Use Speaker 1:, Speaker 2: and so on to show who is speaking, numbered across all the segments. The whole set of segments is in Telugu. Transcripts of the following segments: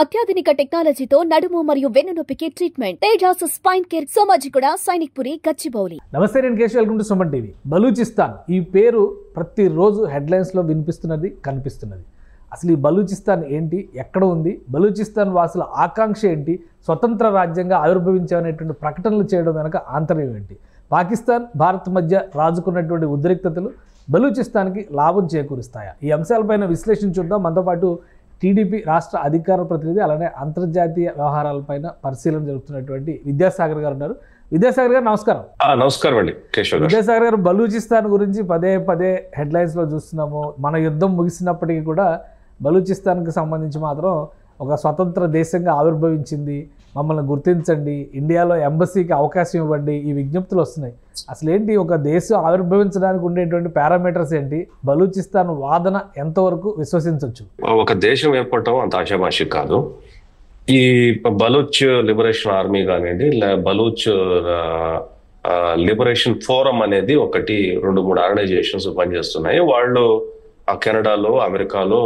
Speaker 1: అత్యాధునిక టెక్నాలజీతో నడుము మరియు వెన్నునొప్పికి treatment. Tejas spine care, Somajiguda, Sainikpuri, Gachibowli.
Speaker 2: నమస్తే, నేను Keshav. Welcome to Suman TV. Balochistan ఈ పేరు ప్రతిరోజు హెడ్లైన్స్లో వినిపిస్తున్నది, కనిపిస్తున్నది. అసలు ఈ బలూచిస్తాన్ ఏంటి, ఎక్కడ ఉంది, బలూచిస్తాన్ వాసుల ఆకాంక్ష ఏంటి, స్వతంత్ర రాజ్యంగా ఆవిర్భవించామనేటువంటి ప్రకటనలు చేయడం వెనక ఆంతర్యం ఏంటి, పాకిస్తాన్ భారత్ మధ్య రాజుకున్నటువంటి ఉద్రిక్తతలు బలూచిస్తాన్కి లాభం చేకూరుస్తాయా? ఈ అంశాలపైన విశ్లేషణ చూద్దాం. మనతో పాటు టీడీపీ రాష్ట్ర అధికార ప్రతినిధి, అలానే అంతర్జాతీయ వ్యవహారాలపైన పరిశీలన జరుపుతున్నటువంటి విద్యాసాగర్ గారు ఉన్నారు. విద్యాసాగర్ గారు నమస్కారం.
Speaker 3: నమస్కారం అండి కేశవ్.
Speaker 2: విద్యాసాగర్ గారు, బలూచిస్తాన్ గురించి పదే పదే హెడ్లైన్స్లో చూస్తున్నాము. మన యుద్ధం ముగిసినప్పటికీ కూడా బలూచిస్తాన్కి సంబంధించి మాత్రం ఒక స్వతంత్ర దేశంగా ఆవిర్భవించింది, మమ్మల్ని గుర్తించండి, ఇండియాలో ఎంబసీకి అవకాశం ఇవ్వండి, ఈ విజ్ఞప్తులు వస్తున్నాయి. అసలు ఏంటి, ఒక దేశం ఆవిర్భవించడానికి ఉండేటువంటి పారామీటర్స్ ఏంటి, బలూచిస్తాన్ వాదన ఎంతవరకు విశ్వసించవచ్చు?
Speaker 3: ఒక దేశం ఏర్పడటం అంత ఆశామాషి కాదు. ఈ బలూచ్ లిబరేషన్ ఆర్మీ కానివ్వండి, బలూచ్ లిబరేషన్ ఫోరం అనేది ఒకటి 2-3 ఆర్గనైజేషన్స్ పనిచేస్తున్నాయి. వాళ్ళు కెనడాలో, అమెరికాలో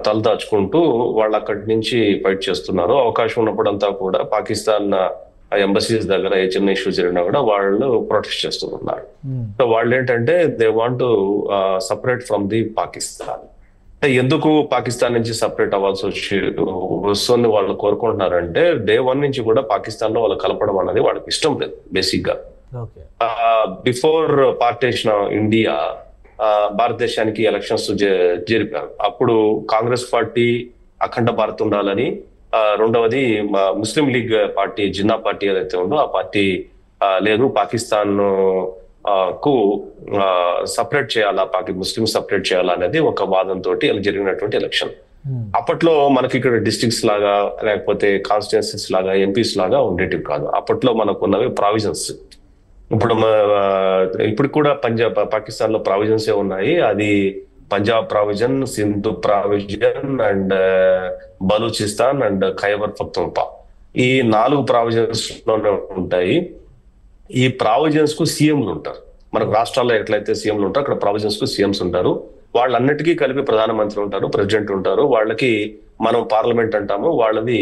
Speaker 3: తలదాచుకుంటూ వాళ్ళు అక్కడి నుంచి ఫైట్ చేస్తున్నారు. అవకాశం ఉన్నప్పుడంతా కూడా పాకిస్తాన్ ఎంబసీస్ దగ్గర ఏ చిన్న ఇష్యూ జరిగినా కూడా వాళ్ళు ప్రొటెస్ట్ చేస్తున్నారు. సో వాళ్ళు ఏంటంటే they want to separate from the Pakistan. ఎందుకు పాకిస్తాన్ నుంచి సపరేట్ అవ్వాల్సి వస్తుంది వాళ్ళు కోరుకుంటున్నారంటే, డే 1 నుంచి కూడా పాకిస్తాన్ లో వాళ్ళు కలపడం అనేది వాళ్ళకి ఇష్టం లేదు. బేసిక్ గా బిఫోర్ పార్టీషన్ ఇండియా భారతదేశానికి ఎలక్షన్స్ జరిపారు. అప్పుడు కాంగ్రెస్ పార్టీ అఖండ భారత్ ఉండాలని, రెండవది ముస్లిం లీగ్ పార్టీ, జిన్నా పార్టీ ఏదైతే ఉందో ఆ పార్టీ లేదు, పాకిస్తాన్ కు సపరేట్ చేయాలా, ముస్లిం సపరేట్ చేయాలా అనేది ఒక వాదంతో జరిగినటువంటి ఎలక్షన్. అప్పట్లో మనకి ఇక్కడ డిస్ట్రిక్ట్స్ లాగా లేకపోతే కాన్స్టిట్యున్సీస్ లాగా ఎంపీస్ లాగా ఉండేటివి కాదు. అప్పట్లో మనకున్నవి ప్రావిజన్స్. ఇప్పుడు కూడా పాకిస్తాన్ లో ప్రావిజన్సే ఉన్నాయి. అది Punjab provision, Sindhu provision and Balochistan and Khyber Pakhtunkhwa, ఈ 4 ప్రావిజన్స్ లోనే ఉంటాయి. ఈ ప్రావిజన్స్ కు సీఎంలు ఉంటారు. మనకు రాష్ట్రాల్లో ఎట్లయితే సీఎంలు ఉంటారు, అక్కడ ప్రావిజన్స్ కు సీఎంస్ ఉంటారు. వాళ్ళన్నిటికీ కలిపి ప్రధానమంత్రి ఉంటారు, ప్రెసిడెంట్ ఉంటారు. వాళ్ళకి మనం పార్లమెంట్ అంటాము, వాళ్ళది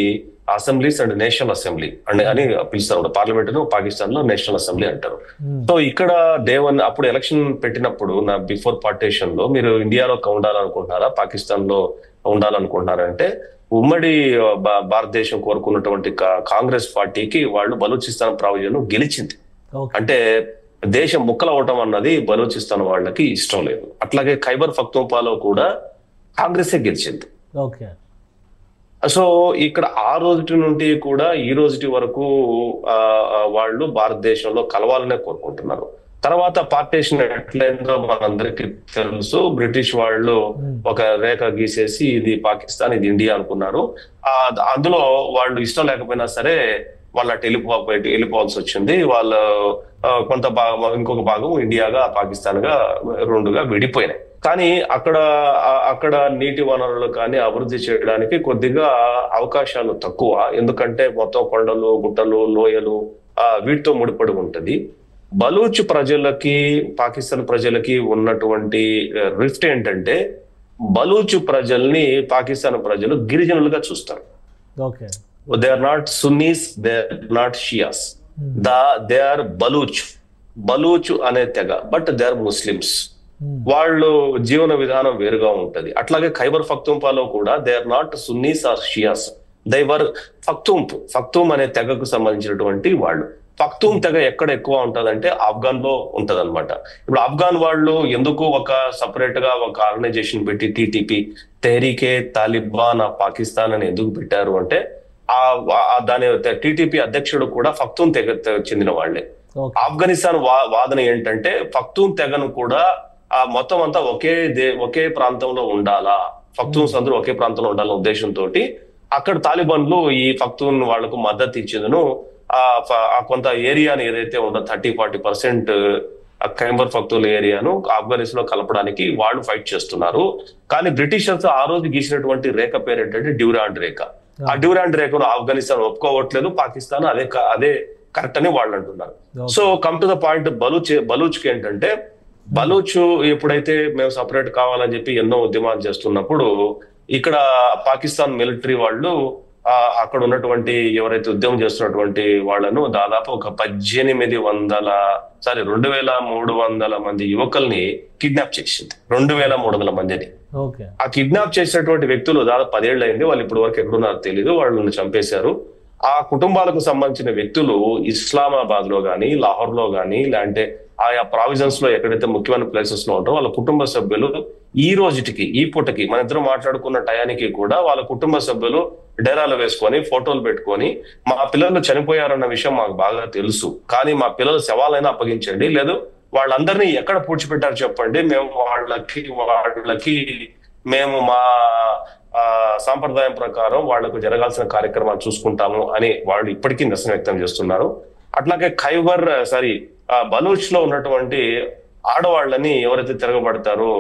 Speaker 3: అసెంబ్లీస్ అండ్ నేషనల్ అసెంబ్లీ అని పిలుస్తారు. పార్లమెంట్ ను పాకిస్తాన్ లో నేషనల్ అసెంబ్లీ అంటారు. సో ఇక్కడ డే 1 అప్పుడు ఎలక్షన్ పెట్టినప్పుడు, బిఫోర్ పార్టీషన్ లో మీరు ఇండియాలో ఉండాలనుకుంటున్నారా, పాకిస్తాన్ లో ఉండాలనుకుంటున్నారంటే, ఉమ్మడి భారతదేశం కోరుకున్నటువంటి కాంగ్రెస్ పార్టీకి వాళ్ళు బలూచిస్తాన్ ప్రావిజన్ గెలిచింది. అంటే దేశం ముక్కలవటం అన్నది బలూచిస్తాన్ వాళ్ళకి ఇష్టం లేదు. అట్లాగే ఖైబర్ పఖ్తూన్ఖ్వాలో కూడా కాంగ్రెసే గెలిచింది. సో ఇక్కడ ఆ రోజు నుండి కూడా ఈ రోజు వరకు వాళ్ళు భారతదేశంలో కలవాలనే కోరుకుంటున్నారు. తర్వాత పార్టీషన్ ఎట్లయిందో మనందరికీ తెలుసు. బ్రిటిష్ వాళ్ళు ఒక రేఖ గీసేసి ఇది పాకిస్తాన్, ఇది ఇండియా అనుకున్నారు. అందులో వాళ్ళు ఇష్టం లేకపోయినా సరే వాళ్ళు అటు వెళ్ళిపోవాల్సి వచ్చింది. వాళ్ళు కొంత భాగం, ఇంకొక భాగం ఇండియాగా పాకిస్తాన్ గా 2గా విడిపోయినాయి. కానీ అక్కడ నీటి వనరులు కానీ అభివృద్ధి చేయడానికి కొద్దిగా అవకాశాలు తక్కువ. ఎందుకంటే మొత్తం కొండలు, గుట్టలు, లోయలు వీటితో ముడిపడి ఉంటది. బలూచ్ ప్రజలకి పాకిస్తాన్ ప్రజలకి ఉన్నటువంటి రిఫ్ట్ ఏంటంటే, బలూచ్ ప్రజల్ని పాకిస్తాన్ ప్రజలు గిరిజనులుగా చూస్తారు. They are not Sunnis, they are not Shias, they are Baloch. Baloch అనే తెగ, బట్ దే ఆర్ ముస్లిమ్స్. వాళ్ళు జీవన విధానం వేరుగా ఉంటది. అట్లాగే ఖైబర్ పఖ్తూన్ఖ్వాలో కూడా they are not Sunnis or Shias, they were Pakhtun అనే తెగకు సంబంధించినటువంటి వాళ్ళు. పఖ్తూమ్ తెగ ఎక్కడ ఎక్కువ ఉంటదంటే ఆఫ్ఘాన్ లో ఉంటది అనమాట. ఇప్పుడు ఆఫ్ఘాన్ వాళ్ళు ఎందుకు ఒక సపరేట్ గా ఒక ఆర్గనైజేషన్ పెట్టి టీటీపీ, తెహరీకే తాలిబాన్ పాకిస్తాన్ అని ఎందుకు పెట్టారు అంటే, దాని టీటీపీ అధ్యక్షుడు కూడా పఖ్తూన్ తెగ చెందిన వాళ్లే. ఆఫ్ఘనిస్తాన్ వాదన ఏంటంటే, పఖ్తూన్ తెగను కూడా మొత్తం అంతా ఒకే ప్రాంతంలో ఉండాలా, పఖ్తూన్స్ అందరూ ఒకే ప్రాంతంలో ఉండాలన్న ఉద్దేశంతో అక్కడ తాలిబాన్లు ఈ పఖ్తూన్ వాళ్లకు మద్దతు ఇచ్చేందును కొంత ఏరియాని ఏదైతే ఉందో 30-40% ఖైబర్ పఖ్తూన్ ఏరియాను ఆఫ్ఘనిస్తాన్ లో కలపడానికి వాళ్ళు ఫైట్ చేస్తున్నారు. కానీ బ్రిటిషర్స్ ఆ రోజు గీసినటువంటి రేఖ పేరు ఏంటంటే డ్యూరాండ్ రేఖ. ఆ డ్యూరాండ్ రేఖను ఆఫ్ఘనిస్తాన్ ఒప్పుకోవట్లేదు, పాకిస్తాన్ అదే కరెక్ట్ అని వాళ్ళు అంటున్నారు. So come to the point, బలూచ్కి ఏంటంటే, బలూచ్ ఎప్పుడైతే మేము సపరేట్ కావాలని చెప్పి ఎన్నో ఉద్యమాలు చేస్తున్నప్పుడు ఇక్కడ పాకిస్తాన్ మిలిటరీ వాళ్ళు అక్కడ ఉన్నటువంటి ఎవరైతే ఉద్యమం చేస్తున్నటువంటి వాళ్ళను దాదాపు ఒక 2300 మంది యువకుల్ని కిడ్నాప్ చేసింది. 2300 మందిని. ఆ కిడ్నాప్ చేసినటువంటి వ్యక్తులు దాదాపు 10 ఏళ్ళు అయింది. వాళ్ళు ఇప్పటి వరకు ఎక్కడున్నారో తెలియదు. వాళ్ళని చంపేశారు. ఆ కుటుంబాలకు సంబంధించిన వ్యక్తులు ఇస్లామాబాద్ లో గానీ, లాహోర్ లో గానీ, లేదంటే ఆయా ప్రావిజన్స్ లో ఎక్కడైతే ముఖ్యమైన ప్లేసెస్ లో ఉంటారో వాళ్ళ కుటుంబ సభ్యులు ఈ రోజుటికి, ఈ పూటకి, మన ఇద్దరు మాట్లాడుకున్న టయానికి కూడా వాళ్ళ కుటుంబ సభ్యులు డేరాలు వేసుకొని ఫోటోలు పెట్టుకొని మా పిల్లలు చనిపోయారన్న విషయం మాకు బాగా తెలుసు, కానీ మా పిల్లల శవాలైనా అప్పగించండి, లేదు వాళ్ళందరినీ ఎక్కడ పూడ్చిపెట్టారు చెప్పండి, మేము వాళ్ళకి మేము మా సాంప్రదాయం ప్రకారం వాళ్లకు జరగాల్సిన కార్యక్రమాలు చూసుకుంటాము అని వాళ్ళు ఇప్పటికీ నిరసన వ్యక్తం చేస్తున్నారు. అట్లాగే బలూచ్ లో ఉన్నటువంటి ఆడవాళ్ళని ఎవరైతే తిరగబడతారో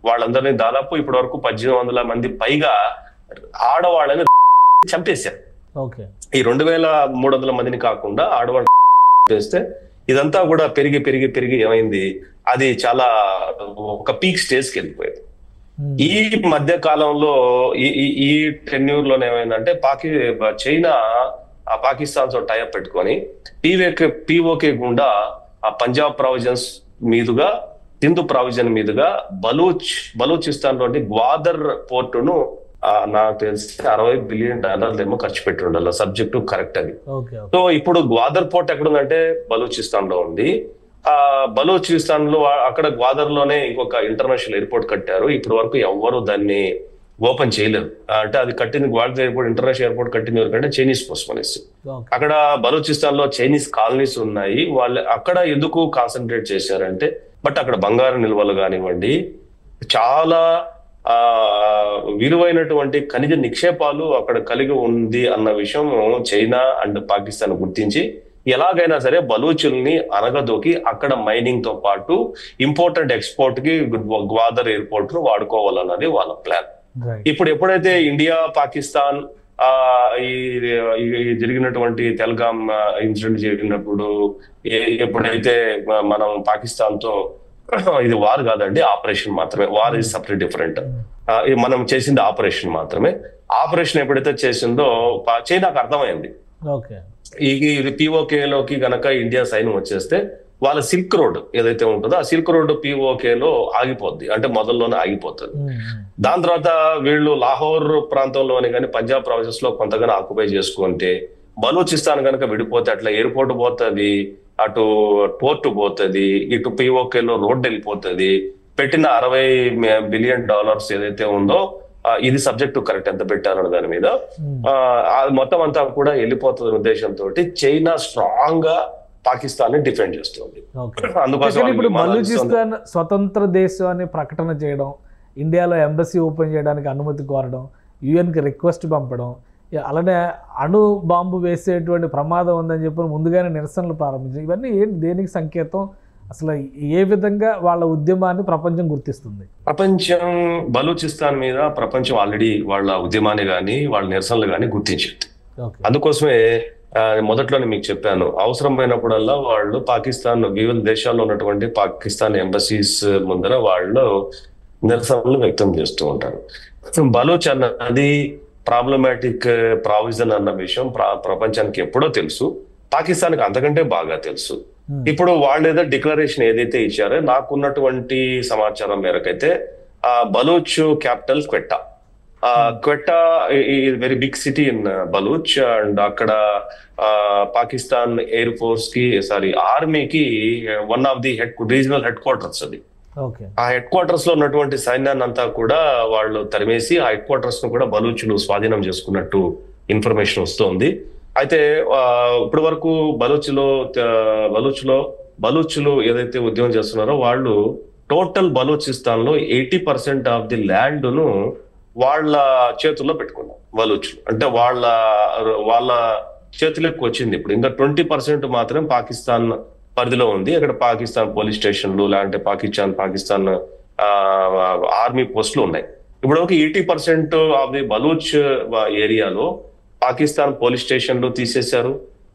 Speaker 3: వాళ్ళందరినీ దాదాపు ఇప్పటి వరకు 1800 మంది పైగా ఆడవాళ్ళని చంపేశారు. ఈ 2300 మందిని కాకుండా ఆడవాళ్ళు చేస్తే ఇదంతా కూడా పెరిగి ఏమైంది, అది చాలా ఒక పీక్ స్టేజ్కి వెళ్ళిపోయింది. ఈ మధ్య కాలంలో ఈ టెన్యూర్ లోనే ఏమైందంటే చైనా పాకిస్తాన్ తో టైఅప్ పెట్టుకొని పిఓకే గుండా ఆ పంజాబ్ ప్రావిజన్స్ మీదుగా, సింధు ప్రావిజన్ మీదుగా బలూచిస్తాన్ లోని గ్వాదర్ పోర్టును నాకు తెలిసి $60 బిలియన్ ఏమో ఖర్చు పెట్టి ఉండాలి. సబ్జెక్టు కరెక్ట్ అది. సో ఇప్పుడు గ్వాదర్ పోర్ట్ ఎక్కడుందంటే బలూచిస్తాన్ లో ఉంది. బలూచిస్తాన్ లో అక్కడ గ్వాదర్ లోనే ఇంకొక ఇంటర్నేషనల్ ఎయిర్పోర్ట్ కట్టారు. ఇప్పటి వరకు ఎవ్వరు దాన్ని ఓపెన్ చేయలేదు. అంటే అది కట్టింది గ్వాదర్ ఎయిర్పోర్ట్, ఇంటర్నేషనల్ ఎయిర్పోర్ట్ కట్టింది ఎవరికంటే చైనీస్ పోస్ట్మనీస్. అక్కడ బలూచిస్తాన్ లో చైనీస్ కాలనీస్ ఉన్నాయి. వాళ్ళు అక్కడ ఎందుకు కాన్సన్ట్రేట్ చేశారంటే, బట్ అక్కడ బంగారు నిల్వలు కానివ్వండి, చాలా విలువైనటువంటి ఖనిజ నిక్షేపాలు అక్కడ కలిగి ఉంది అన్న విషయం చైనా అండ్ పాకిస్తాన్ గుర్తించి ఎలాగైనా సరే బలూచుల్ని అనగదోకి అక్కడ మైనింగ్ తో పాటు ఇంపోర్టెంట్ ఎక్స్పోర్ట్ కి గ్వాదర్ ఎయిర్పోర్ట్ ను వాడుకోవాలన్నది వాళ్ళ ప్లాన్. ఇప్పుడు ఎప్పుడైతే ఇండియా పాకిస్తాన్ ఈ జరిగినటువంటి తెల్గామ్ ఇన్సిడెంట్ జరిగినప్పుడు ఎప్పుడైతే మనం పాకిస్తాన్ తో ఇది వార్ కాదండి, ఆపరేషన్ మాత్రమే, వార్ ఇస్ సపరేట్ డిఫరెంట్, మనం చేసింది ఆపరేషన్ మాత్రమే. ఆపరేషన్ ఎప్పుడైతే చేసిందో చైనాకు అర్థమైంది ఇది పిఓకేలోకి గనక ఇండియా సైన్యం వచ్చేస్తే వాళ్ళ సిల్క్ రోడ్ ఏదైతే ఉంటుందో ఆ సిల్క్ రోడ్ పిఓకేలో ఆగిపోద్ది, అంటే మొదల్లోనే ఆగిపోతుంది. దాని తర్వాత వీళ్ళు లాహోర్ ప్రాంతంలోని కానీ పంజాబ్ ప్రావిన్సెస్ లో కొంతగానో ఆక్యుపై చేసుకుంటే బలూచిస్తాన్ కనుక విడిపోతే అట్లా ఎయిర్పోర్ట్ పోతుంది, అటు పోర్ట్ పోతుంది, ఇటు పిఓకేలో రోడ్డు వెళ్ళిపోతుంది. పెట్టిన $60 బిలియన్ ఏదైతే ఉందో ఇది సబ్జెక్టు కరెక్ట్ ఎంత పెట్టారన్న దాని మీద మొత్తం అంతా కూడా వెళ్ళిపోతున్న ఉద్దేశంతో చైనా స్ట్రాంగ్ గా పాకిస్తాన్ ని డిఫెండ్ చేస్తుంది.
Speaker 2: అందుకోసం ఇప్పుడు బలూచిస్తాన్ స్వతంత్ర దేశం అని ప్రకటన చేయడం, ఇండియాలో ఎంబసీ ఓపెన్ చేయడానికి అనుమతి కోరడం, యుఎన్కి రిక్వెస్ట్ పంపడం, అలానే అణు బాంబు వేసేటువంటి ప్రమాదం ఉందని చెప్పి ముందుగానే నిరసనలు ప్రారంభించారు. ఇవన్నీ ఏంటి, దేనికి సంకేతం? అసలు ఏ విధంగా వాళ్ళ ఉద్యమాన్ని ప్రపంచం గుర్తిస్తుంది?
Speaker 3: ప్రపంచం బలూచిస్తాన్ మీద ప్రపంచం ఆల్రెడీ వాళ్ళ ఉద్యమాన్ని కానీ వాళ్ళ నిరసనలు కానీ గుర్తించింది. అందుకోసమే మొదట్లోనే మీకు చెప్పాను, అవసరమైనప్పుడల్లా వాళ్ళు పాకిస్తాన్ వివిధ దేశాల్లో ఉన్నటువంటి పాకిస్తాన్ ఎంబసీస్ ముందర వాళ్ళు నిరసనలు వ్యక్తం చేస్తూ ఉంటారు. బలూచ్ అన్నది ప్రాబ్లమాటిక్ ప్రావిజన్ అన్న విషయం ప్రపంచానికి ఎప్పుడో తెలుసు, పాకిస్తాన్కి అంతకంటే బాగా తెలుసు. ఇప్పుడు వాళ్ళు ఏదో డిక్లరేషన్ ఏదైతే ఇచ్చారో నాకున్నటువంటి సమాచారం మేరకైతే Baloch capital Quetta very big city in Baloch, and అక్కడ పాకిస్తాన్ ఎయిర్ ఫోర్స్ కి ఆర్మీకి one of the regional headquarters అది. ఆ హెడ్ క్వార్టర్స్ లో ఉన్నటువంటి సైన్యాన్ని అంతా కూడా వాళ్ళు తరిమేసి ఆ హెడ్ క్వార్టర్స్ ను కూడా బలూచులు స్వాధీనం చేసుకున్నట్టు ఇన్ఫర్మేషన్ వస్తోంది. అయితే ఇప్పటి వరకు బలూచులు ఏదైతే ఉద్యమం చేస్తున్నారో వాళ్ళు టోటల్ బలూచిస్తాన్ లో 80% ఆఫ్ ది ల్యాండ్ ను వాళ్ళ చేతుల్లో పెట్టుకున్నారు బలూచులు. అంటే వాళ్ళ చేతులకు వచ్చింది. ఇప్పుడు ఇంకా 20% మాత్రం పాకిస్తాన్ పరిధిలో ఉంది. అక్కడ పాకిస్తాన్ పోలీస్ స్టేషన్లు లేదంటే పాకిస్తాన్ ఆర్మీ పోస్టులు ఉన్నాయి. ఇప్పుడు 80% ఆఫ్ ది బలూచ్ ఏరియాలో పాకిస్తాన్ పోలీస్ స్టేషన్లు తీసేశారు,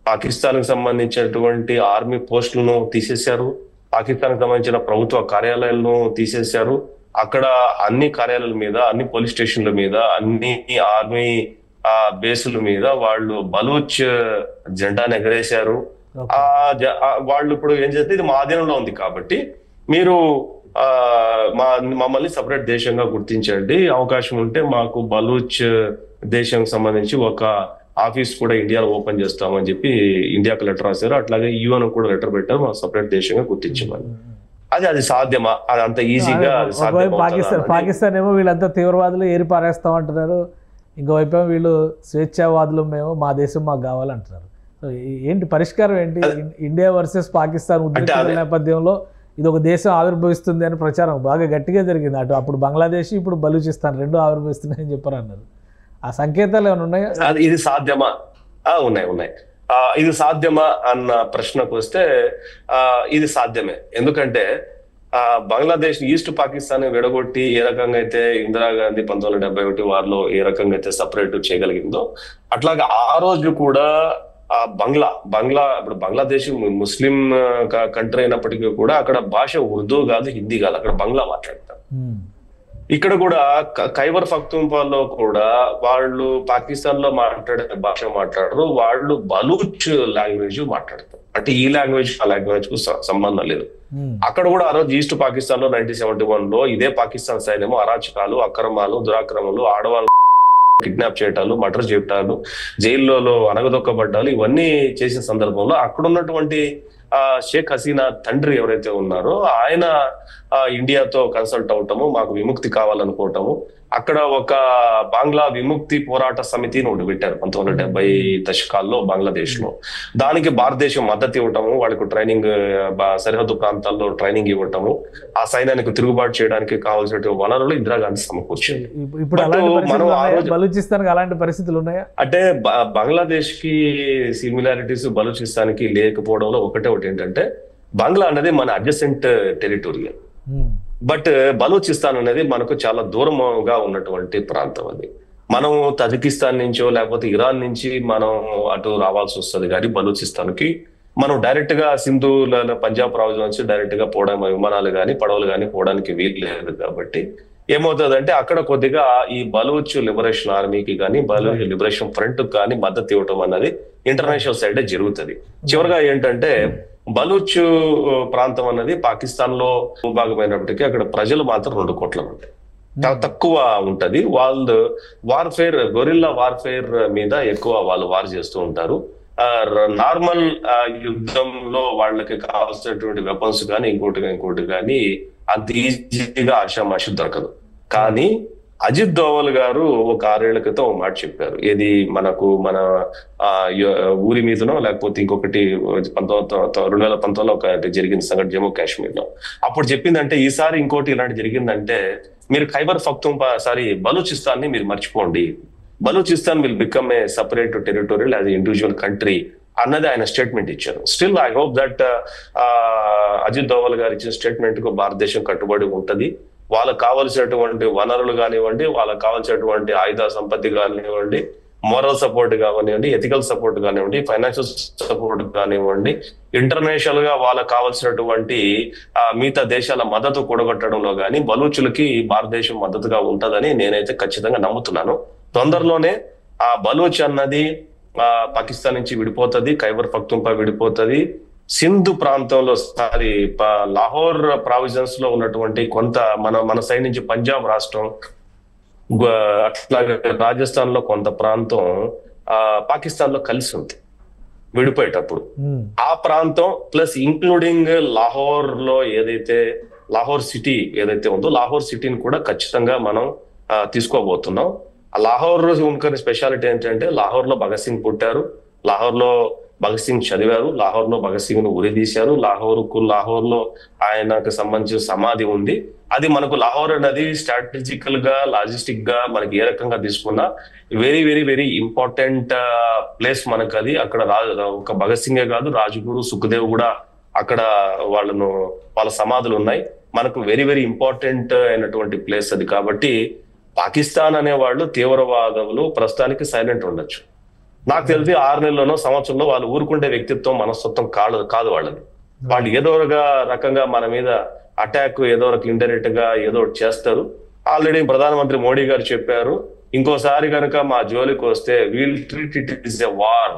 Speaker 3: పాకిస్తాన్ కి సంబంధించినటువంటి ఆర్మీ పోస్టులను తీసేశారు, పాకిస్తాన్ కి సంబంధించిన ప్రభుత్వ కార్యాలయాలను తీసేశారు. అక్కడ అన్ని కార్యాలయాల మీద, అన్ని పోలీస్ స్టేషన్ల మీద, అన్ని ఆర్మీ బేసుల మీద వాళ్ళు బలూచ్ జెండాను ఎగరేశారు. వాళ్ళు ఇప్పుడు ఏం చేస్తే ఇది మా ఆధీనంలో ఉంది కాబట్టి మీరు మమ్మల్ని సపరేట్ దేశంగా గుర్తించండి, అవకాశం ఉంటే మాకు బలూచ్ దేశంకి సంబంధించి ఒక ఆఫీస్ కూడా ఇండియాలో ఓపెన్ చేస్తామని చెప్పి ఇండియాకు లెటర్ రాశారు. అట్లాగే యుఎన్ కూడా లెటర్ పెట్టారు, మా సపరేట్ దేశంగా గుర్తించమని. అది సాధ్యమా? అది అంత ఈజీగా
Speaker 2: పాకిస్తాన్ ఏమో వీళ్ళంతా తీవ్రవాదులు ఏరి పారేస్తామంటున్నారు, ఇంకోవైపు వీళ్ళు స్వేచ్ఛావాదులు, మేము మా దేశం మాకు కావాలంటున్నారు. సో ఏంటి పరిష్కారం ఏంటి? ఇండియా వర్సెస్ పాకిస్తాన్ ఉద్రిక్తత నేపథ్యంలో ఇది ఒక దేశం ఆవిర్భవిస్తుంది అని ప్రచారం బాగా గట్టిగా జరిగింది. అప్పుడు బంగ్లాదేశ్, ఇప్పుడు బలూచిస్తాన్ రెండు ఆవిర్భవిస్తున్నాయని చెప్పారు అన్నారు. ఆ సంకేతాలు ఏమైనా ఉన్నాయా?
Speaker 3: ఇది సాధ్యమా? ఉన్నాయి. ఇది సాధ్యమా అన్న ప్రశ్నకు వస్తే ఇది సాధ్యమే. ఎందుకంటే బంగ్లాదేశ్ ఈస్ట్ పాకిస్తాన్ విడగొట్టి ఏ రకంగా అయితే ఇందిరాగాంధీ 1971 వారిలో ఏ రకంగా అయితే సపరేట్ చేయగలిగిందో, అట్లాగే ఆ రోజు కూడా ఇప్పుడు బంగ్లాదేశ్ ముస్లిం కంట్రీ అయినప్పటికీ కూడా అక్కడ భాష ఉర్దూ కాదు, హిందీ కాదు, అక్కడ బంగ్లా మాట్లాడతారు. ఇక్కడ కూడా ఖైబర్ పఖ్తూన్ఖ్వాలో కూడా వాళ్ళు పాకిస్తాన్ లో మాట్లాడే భాష మాట్లాడరు, వాళ్ళు బలూచ్ లాంగ్వేజ్ మాట్లాడతారు. అంటే ఈ లాంగ్వేజ్ ఆ లాంగ్వేజ్ కు సంబంధం లేదు. అక్కడ కూడా ఆ రోజు ఈస్ట్ పాకిస్తాన్ లో 1971 లో ఇదే పాకిస్తాన్ సైన్యము అరాచకాలు, అక్రమాలు, దురాక్రమాలు, ఆడవాళ్ళు కిడ్నాప్ చేయటాలు, మర్డర్ చేయటాలు, జైల్లో అనగదొక్కబడ్డాలు, ఇవన్నీ చేసిన సందర్భంలో అక్కడ ఉన్నటువంటి షేక్ హసీనా తండ్రి ఎవరైతే ఉన్నారో ఆయన ఇండియాతో కన్సల్ట్ అవటము, మాకు విముక్తి కావాలనుకోవటము, అక్కడ ఒక బంగ్లా విముక్తి పోరాట సమితిని ఒకటి పెట్టారు 1970 దశకాల్లో బంగ్లాదేశ్ లో. దానికి భారతదేశం మద్దతు ఇవ్వటము, వాళ్ళకు ట్రైనింగ్, సరిహద్దు ప్రాంతాల్లో ట్రైనింగ్ ఇవ్వటము, ఆ సైన్యానికి తిరుగుబాటు చేయడానికి కావాల్సిన వనరులు ఇందిరాగాంధీ సమకూర్చింది.
Speaker 2: బలూచిస్తాన్ అలాంటి పరిస్థితులు ఉన్నాయా?
Speaker 3: అంటే బంగ్లాదేశ్ కి సిమిలారిటీస్ బలూచిస్తాన్ కి లేకపోవడంలో ఒకటి ఏంటంటే, బంగ్లా అనేది మన అడ్జసెంట్ టెరిటోరియల్, బట్ బలూచిస్తాన్ అనేది మనకు చాలా దూరంగా ఉన్నటువంటి ప్రాంతం. అది మనం తజికిస్తాన్ నుంచో లేకపోతే ఇరాన్ నుంచి మనం అటు రావాల్సి వస్తుంది, కానీ బలూచిస్తాన్ కి మనం డైరెక్ట్ గా సింధు పంజాబ్ ప్రావిన్స్ నుంచి డైరెక్ట్ గా పోవడం, విమానాలు కానీ పడవలు కానీ పోవడానికి వీలు లేదు. కాబట్టి ఏమవుతుందంటే అక్కడ కొద్దిగా ఈ బలూచ్ లిబరేషన్ ఆర్మీకి కానీ బలూచ్ లిబరేషన్ ఫ్రంట్ కానీ మద్దతు ఇవ్వటం అన్నది ఇంటర్నేషనల్ సైడ్ జరుగుతుంది. చివరిగా ఏంటంటే బలూచ్ ప్రాంతం అన్నది పాకిస్తాన్ లో భాగమైనప్పటికీ అక్కడ ప్రజలు మాత్రం 2 కోట్ల ఉంటాయి, చాలా తక్కువ ఉంటది. వాళ్ళు గొరిల్లా వార్ఫేర్ మీద ఎక్కువ వాళ్ళు వార్ చేస్తూ ఉంటారు. నార్మల్ యుద్ధంలో వాళ్ళకి కావాల్సినటువంటి వెపన్స్ కానీ ఇంకోటి కానీ అంత ఈజీగా ఆషామాషి దొరకదు. కానీ అజిత్ దోవల్ గారు ఒక 6 ఏళ్ల క్రితం ఒక మాట చెప్పారు. ఏది మన ఊరి మీదనో లేకపోతే ఇంకొకటి 2019లో ఒకటి జరిగిన సంఘటన జమ్మూ కాశ్మీర్ లో. అప్పుడు చెప్పిందంటే ఈసారి ఇంకోటి ఇలాంటి జరిగిందంటే మీరు ఖైబర్ పఖ్తూన్ఖ్వా బలూచిస్తాన్ ని మీరు మర్చిపోండి, Balochistan will become a separate territorial as individual country అన్నది ఆయన స్టేట్మెంట్ ఇచ్చారు. Still I hope that Ajit Doval గారు ఇచ్చిన స్టేట్మెంట్ కు భారతదేశం కట్టుబడి ఉంటది. వాళ్ళకు కావలసినటువంటి వనరులు కానివ్వండి, వాళ్ళకు కావాల్సినటువంటి ఆయుధ సంపత్తి కానివ్వండి, మోరల్ సపోర్ట్ కానివ్వండి, ఎథికల్ సపోర్ట్ కానివ్వండి, ఫైనాన్షియల్ సపోర్ట్ కానివ్వండి, ఇంటర్నేషనల్ గా వాళ్ళకు కావాల్సినటువంటి మిగతా దేశాల మద్దతు కూడగొట్టడంలో కానీ బలూచులకి భారతదేశం మద్దతుగా ఉంటదని నేనైతే ఖచ్చితంగా నమ్ముతున్నాను. తొందరలోనే ఆ బలూచ్ అన్నది పాకిస్తాన్ నుంచి విడిపోతుంది, ఖైబర్ పఖ్తూన్ఖ్వా విడిపోతుంది. సింధు ప్రాంతంలో లాహోర్ ప్రావిజన్స్ లో ఉన్నటువంటి కొంత మన సైడ్ నుంచి పంజాబ్ రాష్ట్రం, అట్లాగే రాజస్థాన్ లో కొంత ప్రాంతం పాకిస్తాన్ లో కలిసి ఉంది విడిపోయేటప్పుడు. ఆ ప్రాంతం ప్లస్ ఇంక్లూడింగ్ లాహోర్ లో లాహోర్ సిటీ ఏదైతే ఉందో లాహోర్ సిటీని కూడా ఖచ్చితంగా మనం తీసుకోబోతున్నాం. ఆ లాహోర్ ఉన్న స్పెషాలిటీ ఏంటంటే లాహోర్ లో భగత్ సింగ్ పుట్టారు, లాహోర్ లో భగత్ సింగ్ చదివారు, లాహోర్ లో భగత్ సింగ్ ను ఉరిదీశారు, లాహోర్ లో ఆయనకు సంబంధించిన సమాధి ఉంది. అది మనకు లాహోర్ అనేది స్ట్రాటజికల్ గా లాజిస్టిక్ గా మనకి ఏ రకంగా తీసుకున్నా very very very important place మనకు అది. అక్కడ ఒక భగత్ సింగే కాదు, రాజ్గురు, సుఖ్దేవ్ కూడా అక్కడ వాళ్ళ సమాధులు ఉన్నాయి. మనకు వెరీ వెరీ ఇంపార్టెంట్ అయినటువంటి ప్లేస్ అది. కాబట్టి పాకిస్తాన్ అనే వాళ్ళు తీవ్రవాదులు ప్రస్తుతానికి సైలెంట్ ఉండొచ్చు. నాకు తెలిసి 6 నెలల్లోనో సంవత్సరంలో వాళ్ళు ఊరుకుంటే వ్యక్తిత్వం మనస్తత్వం కాదు వాళ్ళది. వాళ్ళు ఏదో ఒక రకంగా మన మీద అటాక్ ఏదో ఒక ఇండైరెక్ట్ గా ఏదో ఒకటి చేస్తారు. ఆల్రెడీ ప్రధానమంత్రి మోడీ గారు చెప్పారు, ఇంకోసారి కనుక మా జోలికి వస్తే we'll treat it is a war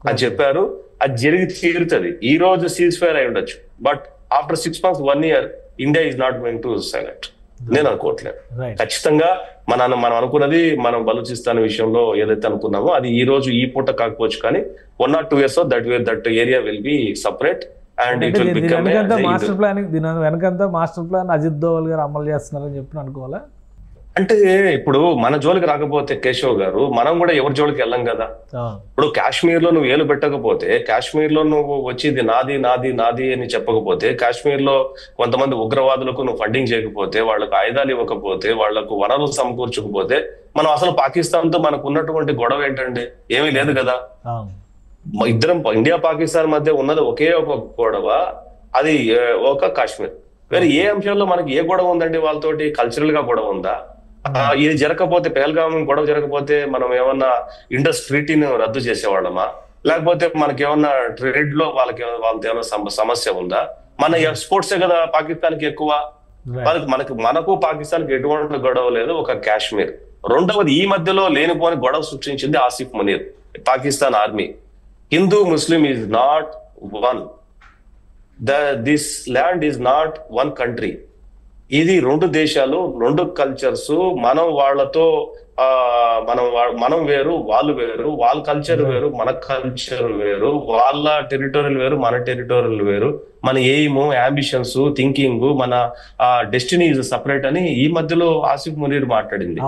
Speaker 3: అని చెప్పారు. అది జరిగి తీరుతుంది. ఈ రోజు సీజ్ ఫైర్ అయి ఉండొచ్చు, but after 6 months 1 year India is not going to silent. నేను అనుకోవట్లేదు. ఖచ్చితంగా మనం అనుకున్నది, మనం బలూచిస్తాన్ విషయంలో ఏదైతే అనుకున్నామో అది ఈ రోజు ఈ పూట కాకపోవచ్చు, కానీ 1 or 2 years that area will be separate and it will become
Speaker 2: master planning. దీని వెనకంతా మాస్టర్ ప్లాన్ అజిత్ దోవల్ గారు అమలు చేస్తున్నారని చెప్పి అనుకోవాలా?
Speaker 3: అంటే ఇప్పుడు మన జోలికి రాకపోతే కేశవ్ గారు, మనం కూడా ఎవరి జోలికి వెళ్ళం కదా. ఇప్పుడు కాశ్మీర్ లో నువ్వు ఏలు పెట్టకపోతే, కాశ్మీర్ లో నువ్వు వచ్చి ఇది నాది నాది నాది అని చెప్పకపోతే, కాశ్మీర్ లో కొంతమంది ఉగ్రవాదులకు నువ్వు ఫండింగ్ చేయకపోతే, వాళ్ళకు ఆయుధాలు ఇవ్వకపోతే, వాళ్లకు వనరులు సమకూర్చకపోతే, మనం అసలు పాకిస్తాన్ తో మనకు ఉన్నటువంటి గొడవ ఏంటండి? ఏమీ లేదు కదా. ఇద్దరం ఇండియా పాకిస్తాన్ మధ్య ఉన్నది ఒకే ఒక గొడవ, అది ఒక కాశ్మీర్. వేరే ఏ అంశాల్లో మనకి ఏ గొడవ ఉందండి వాళ్ళతోటి? కల్చరల్ గా గొడవ ఉందా? ఇది జరగకపోతే, పెహల్గాం గొడవ జరగకపోతే మనం ఏమన్నా ఇండస్ ట్రీటీని రద్దు చేసేవాళ్ళమా? లేకపోతే మనకి ఏమన్నా ట్రేడ్ లో వాళ్ళతో ఏమైనా సమస్య ఉందా? మన ఎక్స్పోర్ట్సే కదా పాకిస్తాన్ కి ఎక్కువ. మనకు పాకిస్తాన్ కి ఎటువంటి గొడవ లేదు, ఒక కాశ్మీర్. రెండవది, ఈ మధ్యలో లేనిపోని గొడవ సృష్టించింది Asif Munir, Pakistan army. Hindu Muslim is not one. This land is not one country. ఇది 2 దేశాలు, 2 కల్చర్స్. మనం వాళ్ళతో మనం వేరు, వాళ్ళు వేరు. వాళ్ళ కల్చర్ వేరు, మన కల్చర్ వేరు. వాళ్ళ టెరిటోరియల్ వేరు, మన టెరిటోరియల్ వేరు. మన ఎయిమ్, అంబిషన్స్, థింకింగ్, మన డెస్టినీ ఇస్ సపరేట్ అని ఈ మధ్యలో ఆసిఫ్ మునీర్ మాట్లాడింది.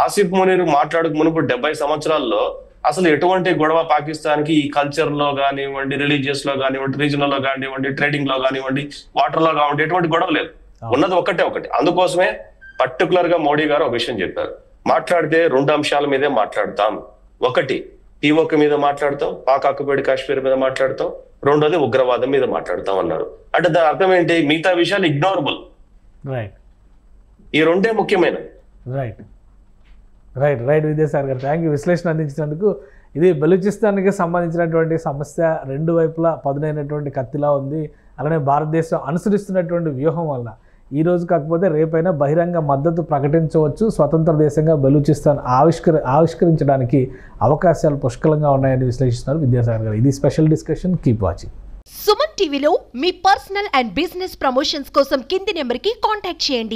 Speaker 3: ఆసిఫ్ మునీర్ మాట్లాడక మునుపు 70 సంవత్సరాల్లో అసలు ఎటువంటి గొడవ పాకిస్తాన్ కి ఈ కల్చర్ లో కానివ్వండి, రిలీజియస్ లో కానివ్వండి, రీజనల్ లో కానివ్వండి, ట్రేడింగ్ లో కానివ్వండి, వాటర్ లో కానివ్వండి, ఎటువంటి గొడవ లేదు. ఉన్నది ఒకటే. అందుకోసమే పర్టికులర్ గా మోడీ గారు ఒక విషయం చెప్పారు. మాట్లాడితే 2 అంశాల మీదే మాట్లాడతాం. ఒకటి పీఓకే మీద మాట్లాడతాం, పాక్ ఆక్యుపైడ్ కాశ్మీర్ మీద మాట్లాడతాం. రెండోది ఉగ్రవాదం మీద మాట్లాడతాం అన్నారు. అంటే దాని అర్థం ఏంటి? మిగతా విషయాలు ఇగ్నోరబుల్. ఈ 2 ముఖ్యమైనవి.
Speaker 2: రైట్ విద్యాసాగర్ గారు, థ్యాంక్ యూ విశ్లేషణ అందించినందుకు. ఇది బలూచిస్తాన్కి సంబంధించినటువంటి సమస్య 2 వైపులా పదునైనటువంటి కత్తిలా ఉంది. అలానే భారతదేశం అనుసరిస్తున్నటువంటి వ్యూహం వల్ల ఈ రోజు కాకపోతే రేపైనా బహిరంగ మద్దతు ప్రకటించవచ్చు. స్వతంత్ర దేశంగా బలూచిస్తాన్ ఆవిష్కరించడానికి అవకాశాలు పుష్కలంగా ఉన్నాయని విశ్లేషిస్తున్నారు విద్యాసాగర్ గారు. ఇది special discussion. Keep watching.
Speaker 4: Suman టీవీలో మీ పర్సనల్ అండ్ బిజినెస్ ప్రమోషన్స్ కోసం కింది నెంబర్కి కాంటాక్ట్ చేయండి.